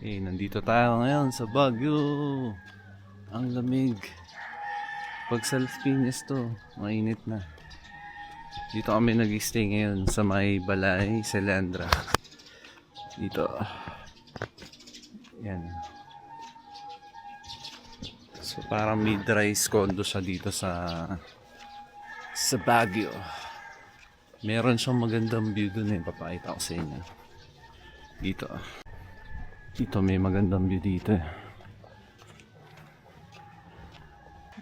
Nandito tayo ngayon sa Baguio. Ang lamig. Pag sa Las Piñas to, mainit na. Dito kami nag-stay ngayon sa may Balay, Selandra. Dito. Yan. So parang mid-rise condo siya dito sa Baguio. Meron siyang magandang view dun eh. Papakita ko sa inyo. Dito. Dito may magandang view dito eh.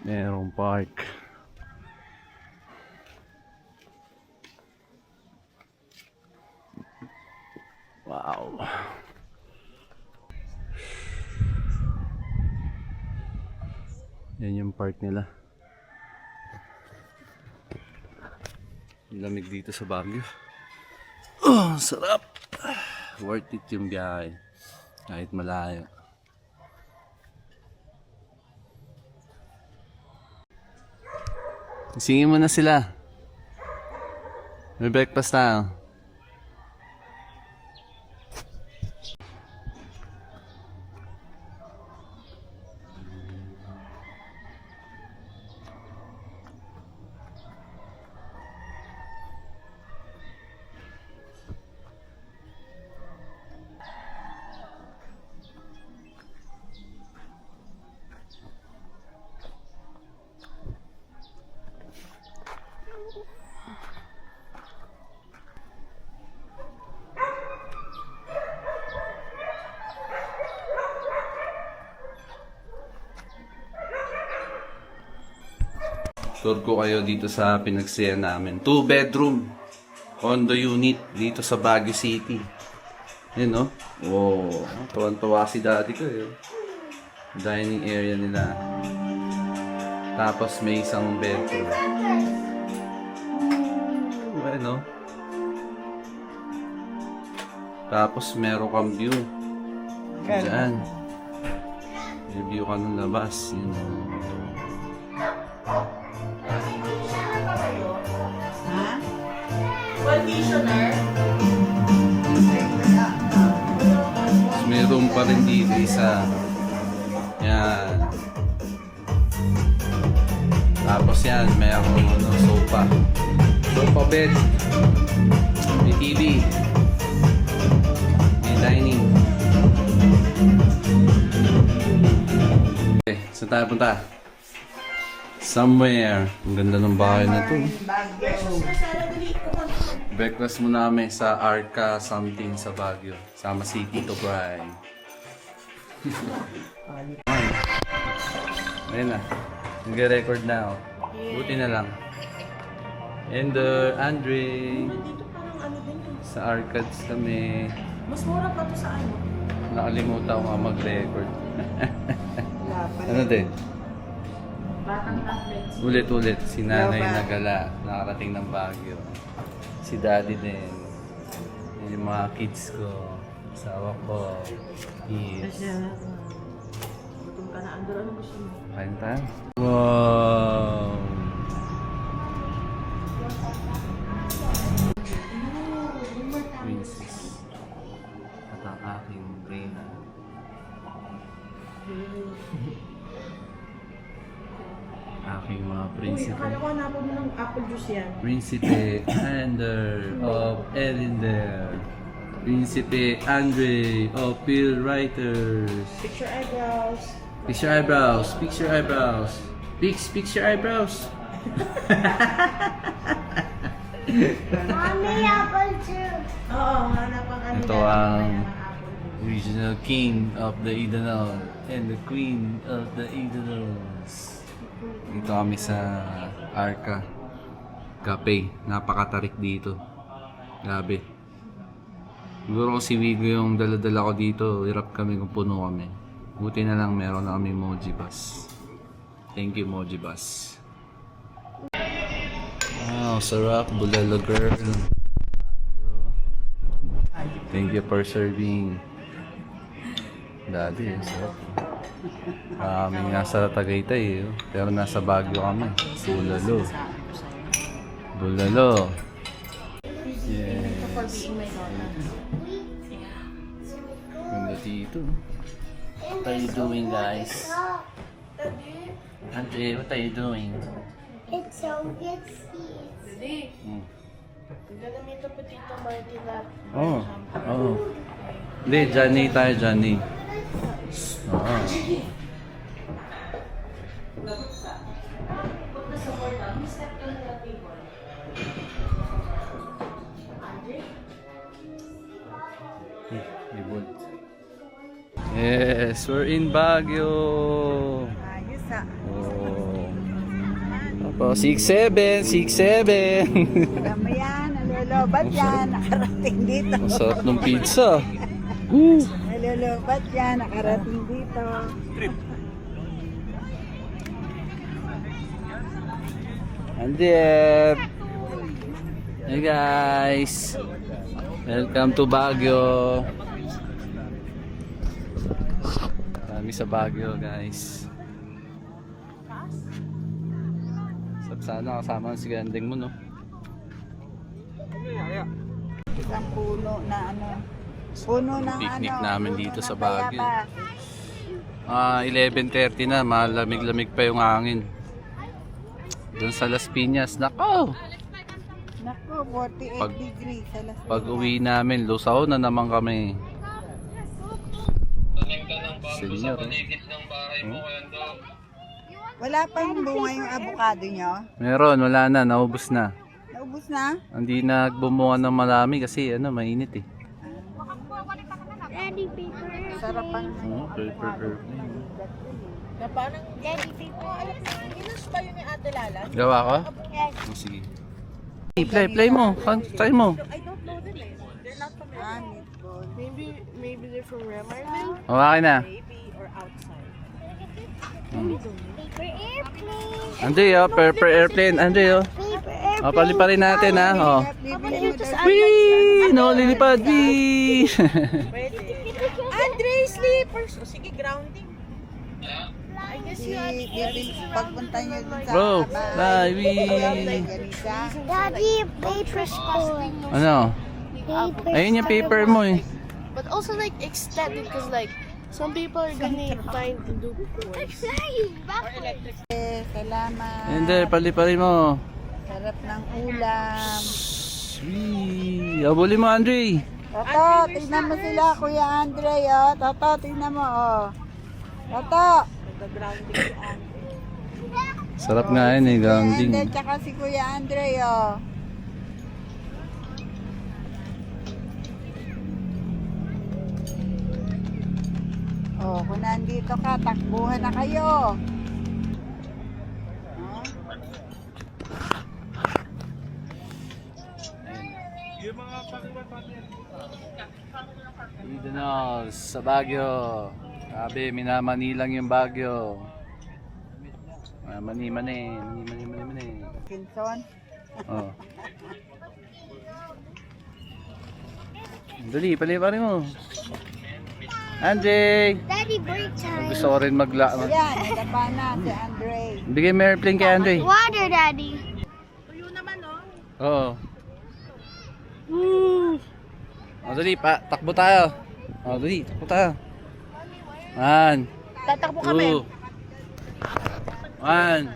Merong park. Wow. Yan yung park nila. Lamig dito sa Baguio. Oh, sarap. Worth it yung biyahe. Kahit malayo. Singin mo na sila. May breakfast tayo. Tour ko kayo dito sa pinagstay namin. 2-bedroom condo unit dito sa Baguio City. Yan no? Oh, tuwan-tuwa si daddy ko eh. Dining area nila. Tapos may isang bedroom. Ano? Tapos meron kang view. Diyan. May view ka ng labas. Yun. Conditioner. Meron pa rin dito isa. Yan. Tapos yan, mayroong sofa. Sofa bed. May TV. May dining. Okay, saan tayo punta? Somewhere. Ang ganda ng bahay na to. Breakfast muna kami sa Arca something sa Baguio. Sama si Tito Brian. Ayun na. Nag-record na oh. Buti na lang. And Andre. Sa Arcades kami. Mas mura pa to sa ano? Nakalimutan ko nga mag-record. Ano din? Batang tablets. Ulit-ulit. Si Nanay Nagala. Nakarating ng Baguio. Si Daddy din. Yan yung mga kids ko. Asawa ko. Kids. Gutom ka na. Andor, ano gusto mo? Kain tayo. Wow! Princess. At ang aking Reyna. Aking mga Uy, prinsipe. akala ko hanapin mo ng apple juice yan. Prinsipe Ander of Elinder. Prinsipe Andre of Bill Writers. Picture eyebrows. Fix your eyebrows. Fix your eyebrows. Fix your eyebrows. Mommy, apple juice. Oo, hanapan ka nila. Ito ang original king of the Idanao and the queen of the Idanaos. Dito kami sa Arca Cafe. Napakatarik dito. Grabe. Siguro kung si Wigo yung dala-dala ko dito, hirap kami kung puno kami. Buti na lang meron na kami Moji Bus. Thank you Moji Bus. Wow, sarap. Bulalo girl. Thank you for serving. Daddy, sarap. Kami nasa Tagaytay eh. Pero nasa Baguio kami. Bulalo. Bulalo. Yes. For being my donut. Yung dito. What are you doing, guys? Andre, what are you doing? It's so good seeds. Hmm. Gagamit po dito, Martin, na Oh, oh. Hindi, Johnny tayo, Johnny. Oo. Yes, we're in Baguio. ayos ah. Oh. Tapos 6'7", 6'7". Alam mo yan, nalulobad yan, nakarating dito. Ang sarap ng pizza. Woo! Nalulobad yan, nakarating dito. And there. Hey guys. Welcome to Baguio. Kami sa Baguio, guys. Sana kasama si Gandeng mo, no? Isang puno na ano. Puno ng Picnic ano. namin puno dito ng sa Baguio. bayaba. 11:30 na, malamig-lamig pa yung hangin. Doon sa Las Piñas, nako! Naku, 48 Pag- degrees sa Las Pag Vegas. uwi namin, lusaw na naman kami. Senyor, Wala pang bunga yung avocado nyo? Meron, wala na, naubos na. Naubos na? Hindi nagbumunga ng marami kasi mainit eh. Daddy paper. Sarap pang Paper. na parang Daddy paper. Inus ba yun ni Ate Lala? Gawa ko? Yes. Oh, sige. Play mo. Try mo. I don't know them eh. They're not from meatball. Maybe they're from Remerman. Okay na. Maybe or outside. Paper airplane. Andre, paper airplane. Andre, Paper airplane. paliparin natin, ha. Oh. Bibili mo daw. Whee! No, lilipad. Whee! Pwede. Andre, slippers. O sige, grounding. I guess you have Bibili, pagpunta nyo dun sa Bro, bahay. whee! Ganisa. Daddy paper spoon. Ano? Paper. Ayun yung paper mo eh. But also like extended because like some people are gonna find the loopholes. Flying backwards. Salamat. Hindi, paliparin mo. Sarap ng ulam. Whee! Abuli mo, Andre. Toto, tignan mo sila, Kuya Andre, oh. Toto, tignan mo, oh. Toto. Nag-grounding si Andre. Sarap nga yun eh, grounding. Hindi, tsaka si Kuya Andre, oh. Oh, kung nandito ka, takbuhan na kayo. Oh. Idanos sa Baguio. Sabi, minamanilang yung Baguio. Mani. Kinson. Oh. Dali, paliparin mo. Andre! Daddy break time. Gusto ko rin Ayan, nadapa na si Andre. Bigay mo airplane kay Andre. Water, Daddy. Tuyo naman, oh. Oo. Woo! O, dali, takbo tayo. O, dali, takbo tayo. 1, Tatakbo kami. 2, 1,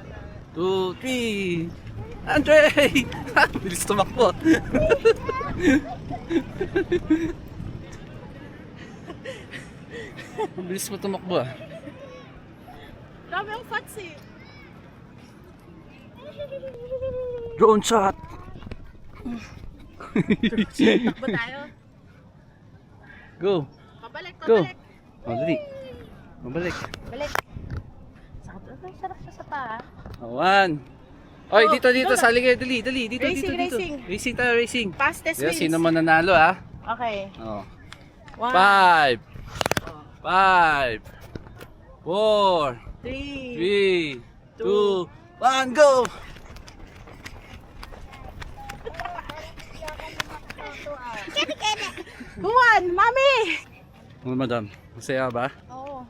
2, 3. Andre! Bilis tumakbo. Ang bilis mo tumakbo ah. Dami ang fats eh. Drone shot! Takbo tayo. Go! Pabalik, Go! pabalik. O, dali. Mabalik. Balik. Sarap siya sa paa. O, 1. Oy, dito, sa ligay. Dali, dito, Racing, dito. racing. Racing tayo, racing. Fastest Kaya wheels. sino man nanalo ah? Okay. Oh. 1, 5, 5, 4, 3. 3, 2, 1, go! Juan, mami! Oh, madam, masaya ba? Oo.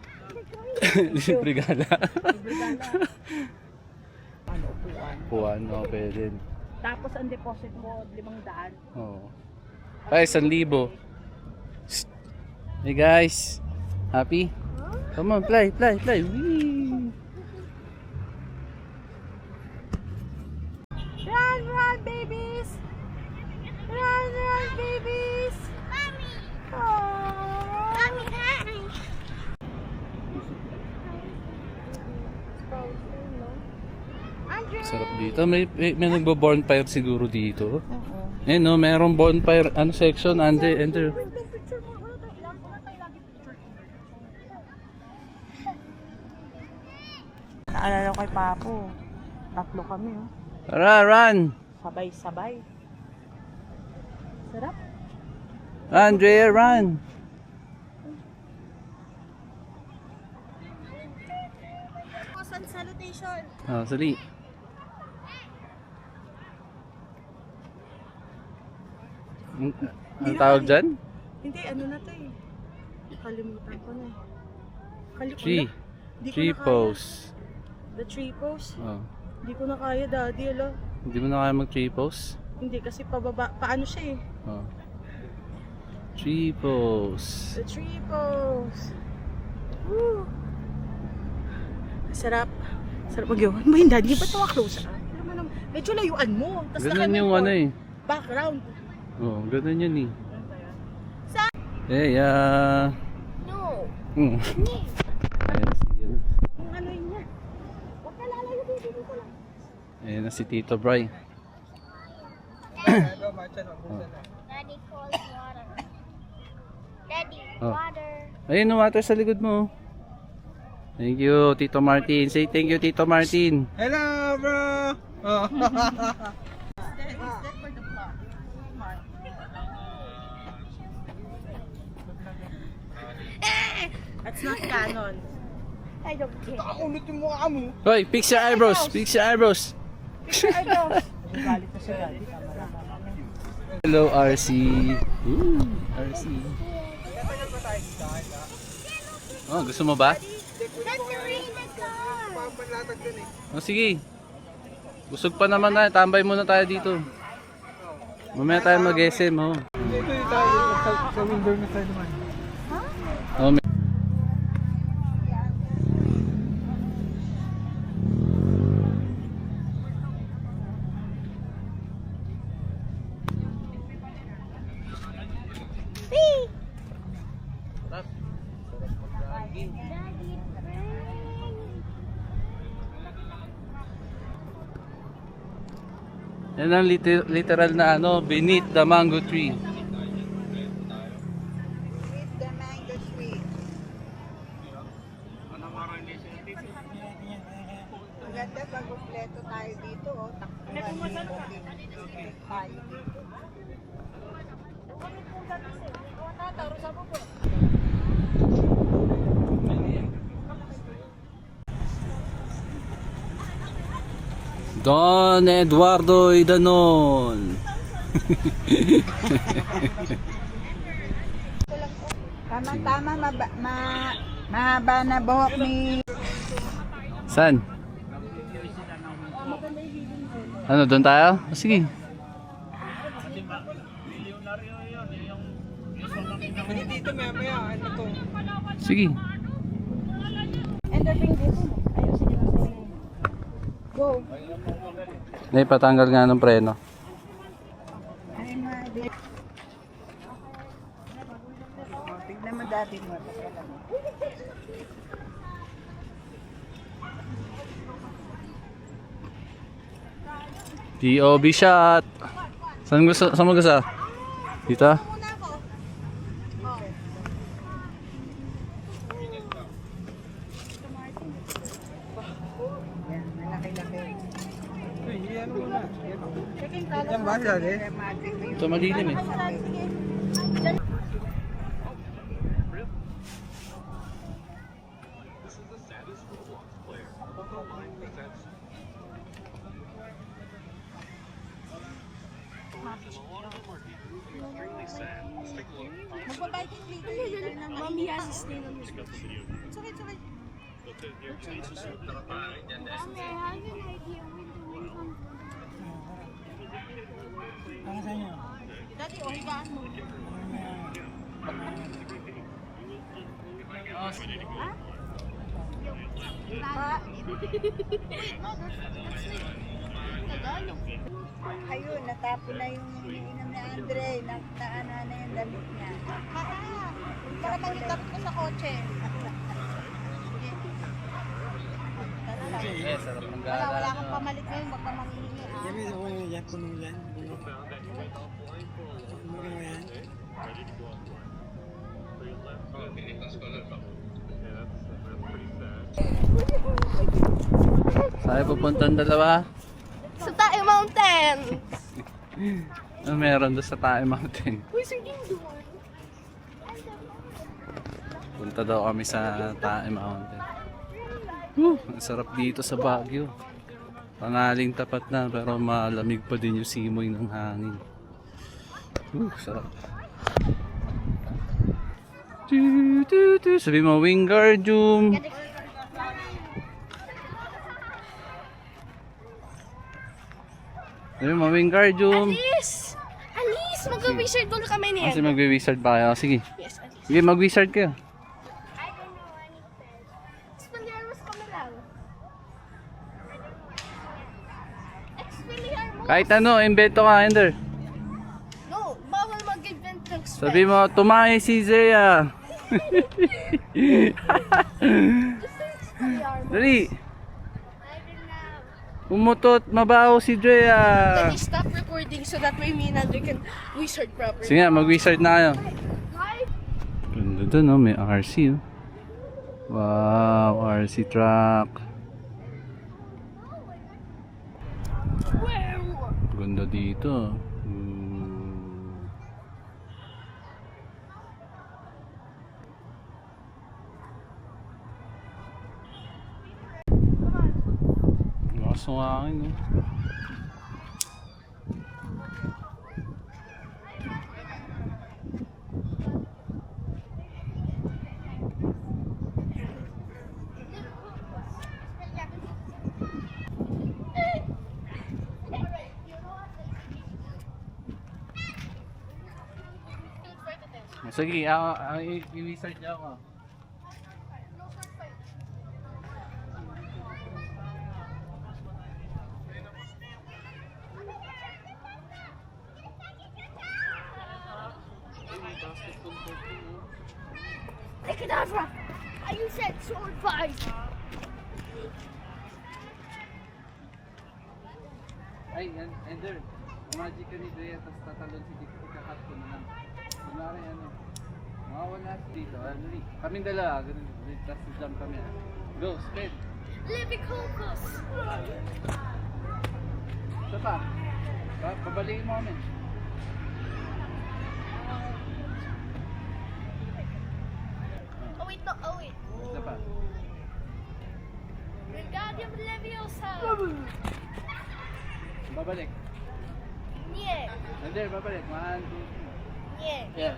Libre gala. Ano, upuan. Puwan, no, pwede. Tapos ang deposit mo, 500. Oh. Ay, 1,000. Hey guys, Happy? Come on, fly. Whee! Run, babies! Run, babies! Mommy. Oh. Mommy, hi. Sarap dito. May nagbo-bonfire siguro dito. Eh no, merong bonfire section, enter. Naalala ko kay Papo. Tatlo kami, oh. Tara, run! Sabay-sabay. Sarap. Run, Drea, run! Salutation. Sali. Ang tawag dyan? Hindi, ano na to eh. Kalimutan ko na. Tree. Di ko Tree na kaya. pose. The tree pose? Oh. Hindi ko na kaya, daddy, ala. Hindi mo na kaya mag-tree pose? Hindi, kasi pababa, paano siya eh. Oh. Tree pose. The tree pose. Woo! Sarap. Sarap mag-iwan mo yung daddy. Ba't close ah? Alam mo naman, medyo layuan mo. Tas Ganun yung ano eh. background. Oo, ganun yun eh. Sa- Eh, No. Ayan si, Ang ano yun niya. Huwag ka lalayo, baby. Dito lang. ayan na si Tito Bry. Daddy calls water. Daddy, Oh. water. Ayun, no, water sa likod mo. Thank you, Tito Martin. Say thank you, Tito Martin. Hello, bro! Oh. That's not canon. I don't care. Ulit yung mukha mo. Hoy, fix your eyebrows. Fix your eyebrows. Galit na siya, galit. Hello, RC. Ooh, RC. Oh, gusto mo ba? That's the way the car. Panlatag dun eh. Oh, sige. Busog pa naman na. Tambay muna tayo dito. Mamaya tayo mag-SM, oh. Dito yung tayo, sa window na tayo naman. Oh, may... Yan ang literal na beneath the mango tree. With the mango sweet. Ang ganda pag kumpleto tayo dito, oh. Takbuhan tayo dito. Don Eduardo Idanon. Tama-tama, mahaba na buhok ni... San? Ano, doon tayo? Oh, sige. Dito maya, ano to? Sige. Enderping dito. Ayusin nyo na sa'yo. Go. Naipatanggal nga ng preno. Ay, ma. Tignan mo dati mo. POV shot. Saan mo gusto? Dito? Yan, malaki-laki. Uy, ano muna? Yan ba siya eh? Ito malilim eh. Mommy has a stain on his face. It's okay, it's okay. Mommy, I have an idea when the wind comes. Daddy, o higaan mo. Ayun, natapon na yung iniinom ni Andre. Naano na yung damit niya. Para yung damit ko sa kotse. Eh, sarap ng Wala gala. akong pamalit ngayon, wag ka manghihingi ah. Yan, may ulo yan, puno yan. Puno yan. Saan pupunta ang dalawa? Sa Tae Mountain! Ano meron doon sa Tae Mountain? Uy, sige doon. Punta daw kami sa Tae Mountain. Ang sarap dito sa Baguio. Pangaling tapat na pero malamig pa din yung simoy ng hangin. Sarap. Sabi mo, Wingardium. Sabi mo, Wingardium. Alice! Alice! Mag-wizard doon kami ni Kasi Ed. mag-wizard ba kayo? Sige. Yes, Alice. Sige, mag-wizard kayo. I don't know anything. Expelliarmus kami lang. Expelliarmus. Kahit ano, invento ka, Ender. No, bawal mag-invent ng spell. Sabi mo, tumae si Zea. Dali. I don't know. Umutot, mabaho si Let Zea. me stop recording so that way me and Andre can wizard properly. Sige nga, mag-wizard na kayo. Why? Ganda dun, oh. May RC. Oh. Wow, RC truck. Ganda dito. Lakas ng hangin, oh. Sige, i-wizard niya ako. Kadabra! You said sword fight! Ay, Ender, magic ka ni Drea, tapos tatalon si Dito, kakat ko na lang. Kunwari, ano, mawawala si Dito, kaming dalawa, ganun, tapos jump kami. Go, spin! Living Cocos! Isa pa, babalikin mo kami. Oh wait, no, oh wait. Isa pa. Wingardium Leviosa! Babalik. Nie! Ender, babalik. 1, 2, 3. Nie! Yeah.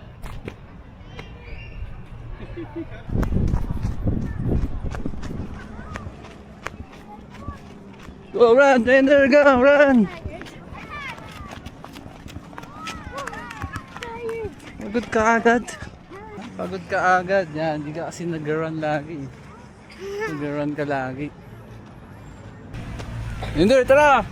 Go run, Ender, go run! Pagod ka agad. Pagod ka agad. Yan, hindi ka kasi nag-run lagi. Nag-run ka lagi. Ender, tara!